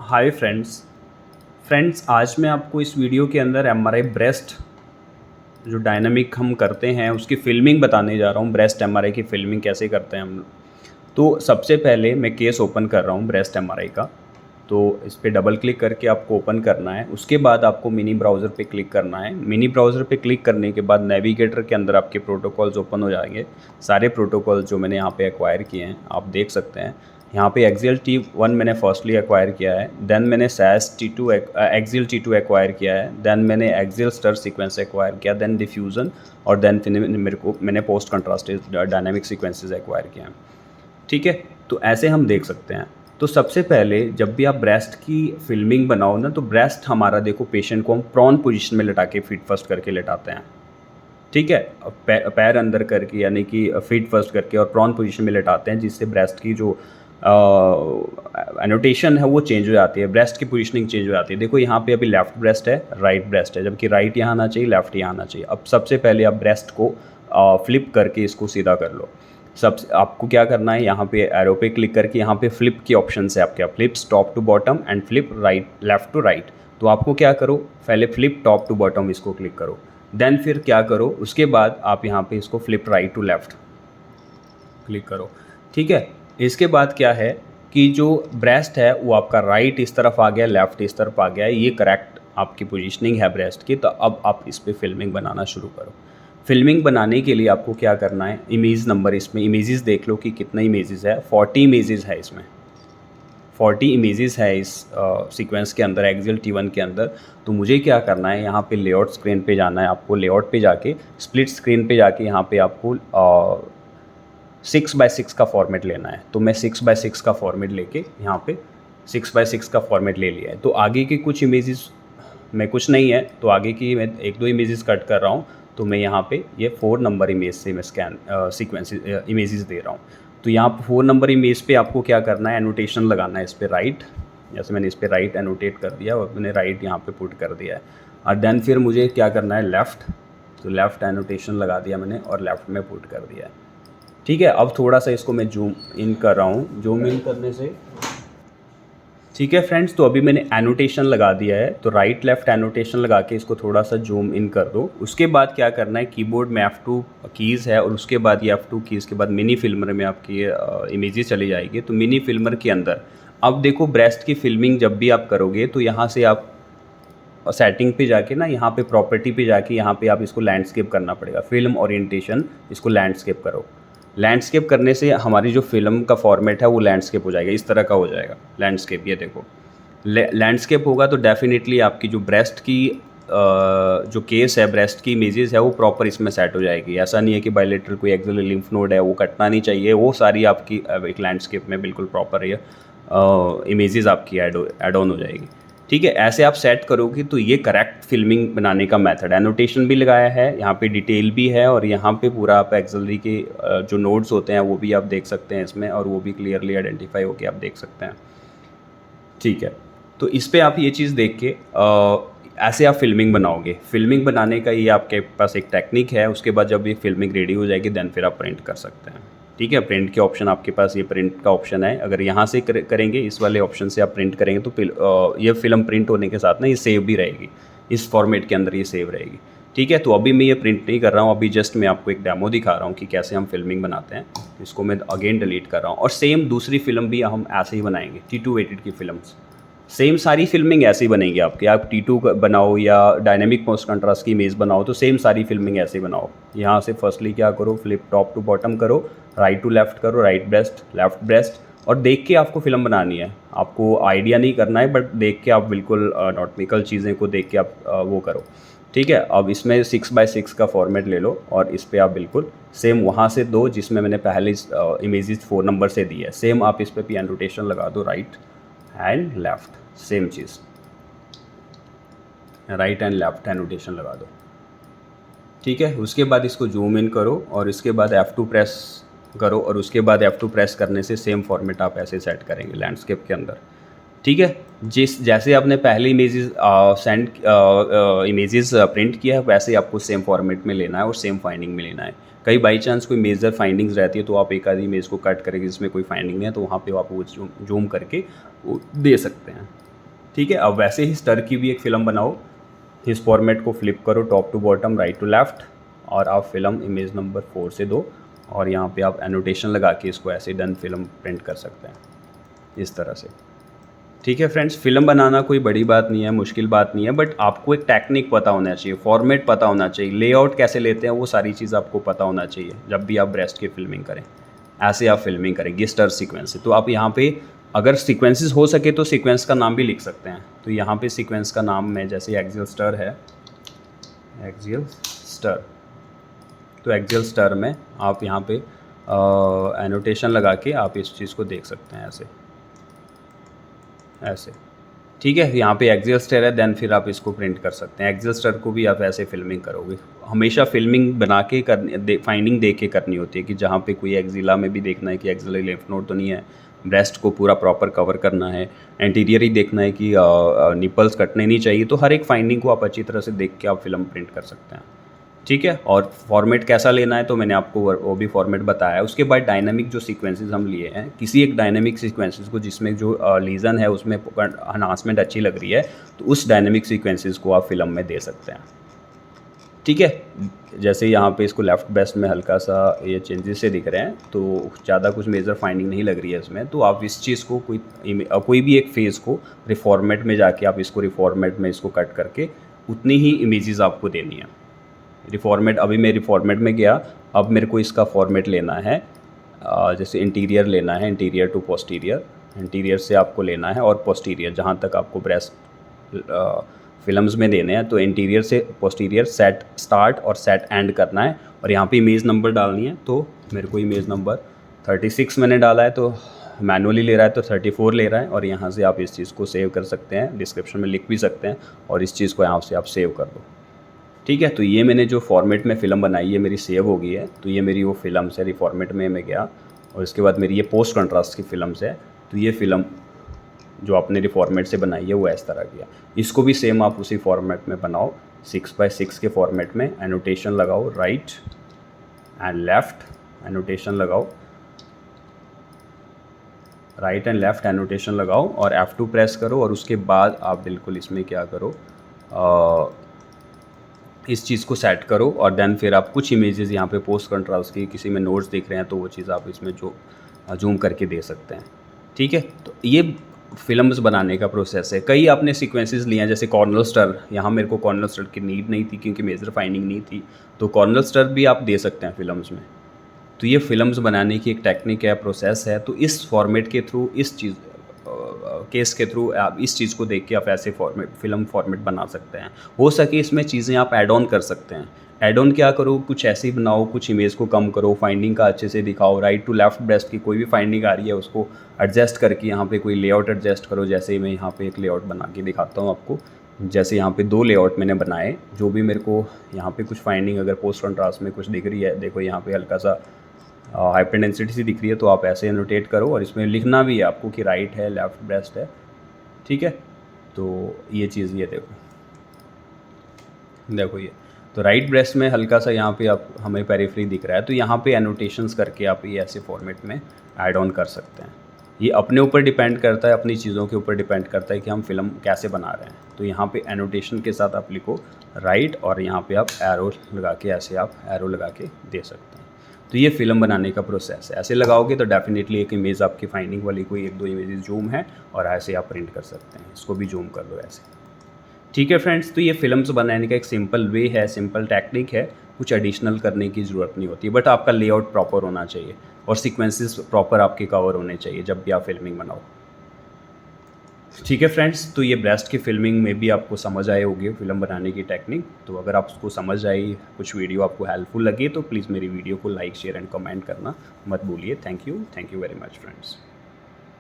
Hi friends आज मैं आपको इस वीडियो के अंदर एमआरआई ब्रेस्ट जो डायनामिक हम करते हैं उसकी फ़िल्मिंग बताने जा रहा हूँ। ब्रेस्ट एमआरआई की फ़िल्मिंग कैसे करते हैं हम लोग। तो सबसे पहले मैं केस ओपन कर रहा हूँ ब्रेस्ट एमआरआई का। तो इस पर डबल क्लिक करके आपको ओपन करना है। उसके बाद आपको मिनी ब्राउज़र पे क्लिक करना है। मिनी ब्राउज़र पे क्लिक करने के बाद नेविगेटर के अंदर आपके प्रोटोकॉल्स ओपन हो जाएंगे। सारे प्रोटोकॉल्स जो मैंने यहाँ पे एक्वायर किए हैं आप देख सकते हैं। यहाँ पे एक्सियल T1 मैंने फर्स्टली एक्वायर किया है, देन मैंने SAS T2 axial T2 acquire किया है, देन मैंने एक्सियल स्टर सीक्वेंस एक्वायर किया, देन डिफ्यूज़न और देन फिर मैंने post contrasted dynamic sequences acquire किए हैं। ठीक है, तो ऐसे हम देख सकते हैं। तो सबसे पहले जब भी आप ब्रेस्ट की फिल्मिंग बनाओ ना, तो ब्रेस्ट हमारा देखो पेशेंट को हम प्रॉन पोजीशन में लेटा के फीट फर्स्ट करके लेटाते हैं। ठीक है, पैर अंदर करके यानी कि फीट फर्स्ट करके और प्रॉन पोजीशन में लेटाते हैं, जिससे ब्रेस्ट की जो एनोटेशन है वो चेंज हो जाती है, ब्रेस्ट की पोजीशनिंग चेंज हो जाती है। देखो यहाँ पे अभी लेफ्ट ब्रेस्ट है, राइट ब्रेस्ट है, जबकि राइट यहाँ आना चाहिए, लेफ्ट यहाँ आना चाहिए। अब सबसे पहले आप ब्रेस्ट को फ्लिप करके इसको सीधा कर लो। आपको क्या करना है, यहाँ पे एरो पे क्लिक करके यहाँ पे फ्लिप की ऑप्शन है आपके, flip top to bottom and flip right left to right. तो आपको क्या करो, पहले फ्लिप टॉप टू बॉटम इसको क्लिक करो, देन फिर क्या करो, उसके बाद आप यहाँ पे इसको flip right to left click करो। ठीक है, इसके बाद क्या है कि जो ब्रेस्ट है वो आपका राइट इस तरफ आ गया, लेफ्ट इस तरफ आ गया है, ये करेक्ट आपकी पोजीशनिंग है ब्रेस्ट की। तो अब आप इस पर फिल्मिंग बनाना शुरू करो। फिल्मिंग बनाने के लिए आपको क्या करना है, इमेज नंबर, इसमें इमेजेस देख लो कि कितना इमेजेस है। 40 इमेजेस है इसमें, 40 इमेजेस है इस सीक्वेंस के अंदर, एक्सियल T1 के अंदर। तो मुझे क्या करना है, यहाँ पे लेआउट स्क्रीन पे जाना है आपको। लेआउट पे जाके स्प्लिट स्क्रीन पे जाके यहाँ पे आपको 6x6 का फॉर्मेट लेना है। तो मैं 6x6 का फॉर्मेट लेके यहाँ पे 6x6 का फॉर्मेट ले लिया है। तो आगे की कुछ इमेजेस में कुछ नहीं है, तो आगे की मैं एक दो इमेजेस कट कर रहा हूँ। तो मैं यहाँ पे ये 4 नंबर इमेज से मैं सीक्वेंस इमेजेस दे रहा हूँ। तो यहाँ पर 4 नंबर इमेज पे आपको क्या करना है, एनोटेशन लगाना है इस पर राइट। जैसे मैंने इस पर राइट एनोटेट कर दिया और मैंने राइट यहाँ पे पुट कर दिया है। और देन फिर मुझे क्या करना है, लेफ़्ट। तो लेफ़्ट एनोटेशन लगा दिया मैंने और लेफ़्ट में पुट कर दिया है। ठीक है, अब थोड़ा सा इसको मैं जूम इन कर रहा हूँ। जूम इन करने से ठीक है फ्रेंड्स, तो अभी मैंने एनोटेशन लगा दिया है। तो राइट लेफ्ट एनोटेशन लगा के इसको थोड़ा सा जूम इन कर दो। उसके बाद क्या करना है, कीबोर्ड में F2 कीज़ है और उसके बाद ये F2 कीज़ के बाद मिनी फिल्मर में आपकी इमेजेस चली जाएगी। तो मिनी फिल्मर के अंदर अब देखो, ब्रेस्ट की फिल्मिंग जब भी आप करोगे तो यहाँ से आप सेटिंग पे जाके ना, यहाँ पे प्रॉपर्टी पे जाके यहाँ पे आप इसको लैंडस्केप करना पड़ेगा। फिल्म ओरिएंटेशन, इसको लैंडस्केप करो। लैंडस्केप करने से हमारी जो फिल्म का फॉर्मेट है वो लैंडस्केप हो जाएगा, इस तरह का हो जाएगा लैंडस्केप। ये देखो लैंडस्केप होगा तो डेफिनेटली आपकी जो ब्रेस्ट की जो केस है, ब्रेस्ट की इमेजेस है वो प्रॉपर इसमें सेट हो जाएगी। ऐसा नहीं है कि बायलेटरल कोई एक्सियल लिम्फ नोड है वो कटना नहीं चाहिए, वो सारी आपकी एक लैंडस्केप में बिल्कुल प्रॉपर ये इमेजेस आपकी एड ऑन हो जाएगी। ठीक है, ऐसे आप सेट करोगे तो ये करेक्ट फिल्मिंग बनाने का मेथड। एनोटेशन भी लगाया है, यहाँ पे डिटेल भी है और यहाँ पे पूरा आप एक्सिलरी के जो नोड्स होते हैं वो भी आप देख सकते हैं इसमें, और वो भी क्लियरली आइडेंटिफाई होकर आप देख सकते हैं। ठीक है, तो इस पर आप ये चीज़ देख के ऐसे आप फिल्मिंग बनाओगे। फिल्मिंग बनाने का ये आपके पास एक टेक्निक है। उसके बाद जब ये फिल्मिंग रेडी हो जाएगी देन फिर आप प्रिंट कर सकते हैं। ठीक है, प्रिंट के ऑप्शन आपके पास, ये प्रिंट का ऑप्शन है। अगर यहाँ से करेंगे, इस वाले ऑप्शन से आप प्रिंट करेंगे तो ये फिल्म प्रिंट होने के साथ ना ये सेव भी रहेगी, इस फॉर्मेट के अंदर ये सेव रहेगी। ठीक है, तो अभी मैं ये प्रिंट नहीं कर रहा हूँ, अभी जस्ट मैं आपको एक डेमो दिखा रहा हूँ कि कैसे हम फिल्मिंग बनाते हैं। इसको मैं अगेन डिलीट कर रहा हूँ और सेम दूसरी फिल्म भी हम ऐसे ही बनाएंगे। T2 वेटेड की फिल्म्स सेम सारी फिल्मिंग ऐसे ही बनेगी आपकी। आप T2 बनाओ या डायनेमिक पोस्ट कंट्रास्ट की इमेज बनाओ तो सेम सारी फिल्मिंग ऐसे ही बनाओ। यहाँ से फर्स्टली क्या करो, फ्लिप टॉप टू बॉटम करो, राइट टू लेफ्ट करो, राइट ब्रेस्ट लेफ्ट ब्रेस्ट, और देख के आपको फिल्म बनानी है। आपको आइडिया नहीं करना है, बट देख के आप बिल्कुल नॉटमिकल चीज़ें को देख के आप वो करो। ठीक है, अब इसमें 6x6 का फॉर्मेट ले लो और इस पर आप बिल्कुल सेम वहाँ से दो जिसमें मैंने पहले इमेजेस 4 नंबर से दी है, सेम आप इस पर भी एनोटेशन लगा दो, right and left, same cheese, right and left annotation लगा दो। ठीक है, उसके बाद इसको जूम इन करो और इसके बाद F2 प्रेस करो और उसके बाद F2 प्रेस करने से सेम फॉर्मेट आप ऐसे सेट करेंगे लैंडस्केप के अंदर। ठीक है, जैसे आपने पहले इमेजेस प्रिंट किया है वैसे ही आपको सेम फॉर्मेट में लेना है और सेम फाइंडिंग में लेना है। कई बाई चांस कोई मेजर फाइंडिंग्स रहती है तो आप एक आधी इमेज को कट करेंगे जिसमें कोई फाइंडिंग नहीं है, तो वहाँ पे आप वो जूम करके वो दे सकते हैं। ठीक है, अब वैसे ही स्टर की भी एक फ़िल्म बनाओ। इस फॉर्मेट को फ्लिप करो top to bottom, right to left, और आप फिल्म इमेज नंबर 4 से दो, और यहाँ पे आप एनोटेशन लगा के इसको ऐसे डन फिल्म प्रिंट कर सकते हैं इस तरह से। ठीक है फ्रेंड्स, फिल्म बनाना कोई बड़ी बात नहीं है, मुश्किल बात नहीं है, बट आपको एक टेक्निक पता होना चाहिए, फॉर्मेट पता होना चाहिए, लेआउट कैसे लेते हैं वो सारी चीज़ आपको पता होना चाहिए जब भी आप ब्रेस्ट की फिल्मिंग करें। ऐसे आप फिल्मिंग करेंगे स्टर सीक्वेंस से। तो आप यहाँ पे अगर सीक्वेंसेस हो सके तो सीक्वेंस का नाम भी लिख सकते हैं। तो यहाँ पे सीक्वेंस का नाम में जैसे एक्सियल स्टर है, एक्सियल स्टर, तो एक्सियल स्टर में आप यहाँ पे एनोटेशन लगा के आप इस चीज़ को देख सकते हैं ऐसे ऐसे। ठीक है, यहाँ पे एक्सियल स्टर है, देन फिर आप इसको प्रिंट कर सकते हैं। एक्सियल स्टर को भी आप ऐसे फिल्मिंग करोगे। हमेशा फिल्मिंग बना के करनी, फाइंडिंग देख के करनी होती है कि जहाँ पे कोई एक्सिला में भी देखना है कि एक्सिलरी लिम्फ नोड तो नहीं है, ब्रेस्ट को पूरा प्रॉपर कवर करना है, एंटीरियर ही देखना है कि निपल्स कटने नहीं चाहिए। तो हर एक फाइंडिंग को आप अच्छी तरह से देख के आप फिल्म प्रिंट कर सकते हैं। ठीक है, और फॉर्मेट कैसा लेना है तो मैंने आपको वो भी फॉर्मेट बताया है। उसके बाद डायनामिक जो सीक्वेंसेस हम लिए हैं, किसी एक डायनामिक सीक्वेंसेस को जिसमें जो लीजन है उसमें एनहांसमेंट अच्छी लग रही है, तो उस डायनामिक सीक्वेंसेस को आप फिल्म में दे सकते हैं। ठीक है, जैसे यहाँ पे इसको लेफ़्ट ब्रेस्ट में हल्का सा ये चेंजेस से दिख रहे हैं, तो ज़्यादा कुछ मेजर फाइंडिंग नहीं लग रही है इसमें। तो आप इस चीज़ को कोई भी एक फेज़ को रिफॉर्मेट में जाके आप इसको रिफॉर्मेट में इसको कट करके उतनी ही इमेजेस आपको देनी है। रिफॉर्मेट, अभी मैं रिफॉर्मेट में गया, अब मेरे को इसका फॉर्मेट लेना है, जैसे इंटीरियर लेना है, इंटीरियर टू पोस्टीरियर, इंटीरियर से आपको लेना है और पोस्टीरियर जहाँ तक आपको ब्रेस्ट फिल्म्स में देने हैं, तो इंटीरियर से पोस्टीरियर सेट स्टार्ट और सेट एंड करना है, और यहाँ पे इमेज नंबर डालनी है। तो मेरे को इमेज नंबर 36 मैंने डाला है, तो मैनुअली ले रहा है तो 34 ले रहा है, और यहाँ से आप इस चीज़ को सेव कर सकते हैं, डिस्क्रिप्शन में लिख भी सकते हैं, और इस चीज़ को यहाँ से आप सेव कर दो। ठीक है, तो ये मैंने जो फॉर्मेट में फ़िल्म बनाई है मेरी सेव हो गई है। तो ये मेरी वो फिल्म्स है, रिफॉर्मेट में मैं गया, और इसके बाद मेरी ये पोस्ट कंट्रास्ट की फिल्म्स है। तो ये फ़िल्म जो आपने रिफॉर्मेट से बनाई है वो इस तरह किया। इसको भी सेम आप उसी फॉर्मेट में बनाओ, 6x6 के फॉर्मेट में। एनोटेशन लगाओ राइट एंड लेफ़्ट, एनोटेशन लगाओ राइट एंड लेफ़्ट, एनोटेशन लगाओ, और F2 प्रेस करो, और उसके बाद आप बिल्कुल इसमें क्या करो, इस चीज़ को सेट करो, और देन फिर आप कुछ इमेजेस यहाँ पे पोस्ट कंट्रास्ट की किसी में नोट्स दिख रहे हैं तो वो चीज़ आप इसमें जो जूम करके दे सकते हैं। ठीक है, तो ये फिल्म्स बनाने का प्रोसेस है। कई आपने सीक्वेंसेस लिए हैं, जैसे कॉर्नल स्टर, यहाँ मेरे को कॉर्नल स्टर की नीड नहीं थी क्योंकि मेजर फाइंडिंग नहीं थी, तो कॉर्नल स्टर भी आप दे सकते हैं फिल्म्स में। तो ये फिल्म्स बनाने की एक टेक्निक है, प्रोसेस है। तो इस फॉर्मेट के थ्रू, इस चीज़ केस के थ्रू आप इस चीज़ को देख के आप ऐसे फिल्म फॉर्मेट बना सकते हैं। हो सके इसमें चीज़ें आप ऐड ऑन कर सकते हैं। ऐड ऑन क्या करो, कुछ ऐसे ही बनाओ, कुछ इमेज को कम करो, फाइंडिंग का अच्छे से दिखाओ, राइट टू लेफ्ट ब्रेस्ट की कोई भी फाइंडिंग आ रही है उसको एडजस्ट करके यहाँ पे कोई लेआउट एडजस्ट करो। जैसे मैं यहाँ पे एक लेआउट बना के दिखाता हूँ आपको। जैसे यहाँ पे 2 लेआउट मैंने बनाए, जो भी मेरे को यहाँ पे कुछ फाइंडिंग अगर पोस्ट कंट्रास्ट में कुछ दिख रही है, देखो यहाँ पे हल्का सा हाइपर डेंसिटी सी दिख रही है, तो आप ऐसे एनोटेट करो, और इसमें लिखना भी है आपको कि राइट है, लेफ़्ट ब्रेस्ट है। ठीक है, तो ये चीज़ ये देखो ये तो राइट ब्रेस्ट में हल्का सा यहाँ पे आप हमें पेरिफेरी दिख रहा है, तो यहाँ पे एनोटेशंस करके आप ये ऐसे फॉर्मेट में ऐड ऑन कर सकते हैं। ये अपने ऊपर डिपेंड करता है, अपनी चीज़ों के ऊपर डिपेंड करता है कि हम फिल्म कैसे बना रहे हैं। तो यहाँ पे एनोटेशन के साथ आप लिखो राइट, और यहाँ पे आप एरो लगा के ऐसे आप एरो लगा के दे सकते हैं। तो ये फिल्म बनाने का प्रोसेस है। ऐसे लगाओगे तो डेफिनेटली एक इमेज आपकी फाइंडिंग वाली कोई 1-2 इमेजेस जूम है, और ऐसे आप प्रिंट कर सकते हैं। इसको भी जूम कर लो ऐसे। ठीक है फ्रेंड्स, तो ये फिल्म्स बनाने का एक सिंपल वे है, सिंपल टेक्निक है, कुछ एडिशनल करने की ज़रूरत नहीं होती, बट आपका लेआउट प्रॉपर होना चाहिए और सीक्वेंसेस प्रॉपर आपके कवर होने चाहिए जब भी आप फिल्मिंग बनाओ। ठीक है फ्रेंड्स, तो ये ब्रेस्ट की फिल्मिंग में भी आपको समझ आए होगी फिल्म बनाने की टेक्निक। तो अगर आपको समझ आई, कुछ वीडियो आपको हेल्पफुल लगे, तो प्लीज़ मेरी वीडियो को लाइक, शेयर एंड कमेंट करना मत भूलिए। Thank you very much friends.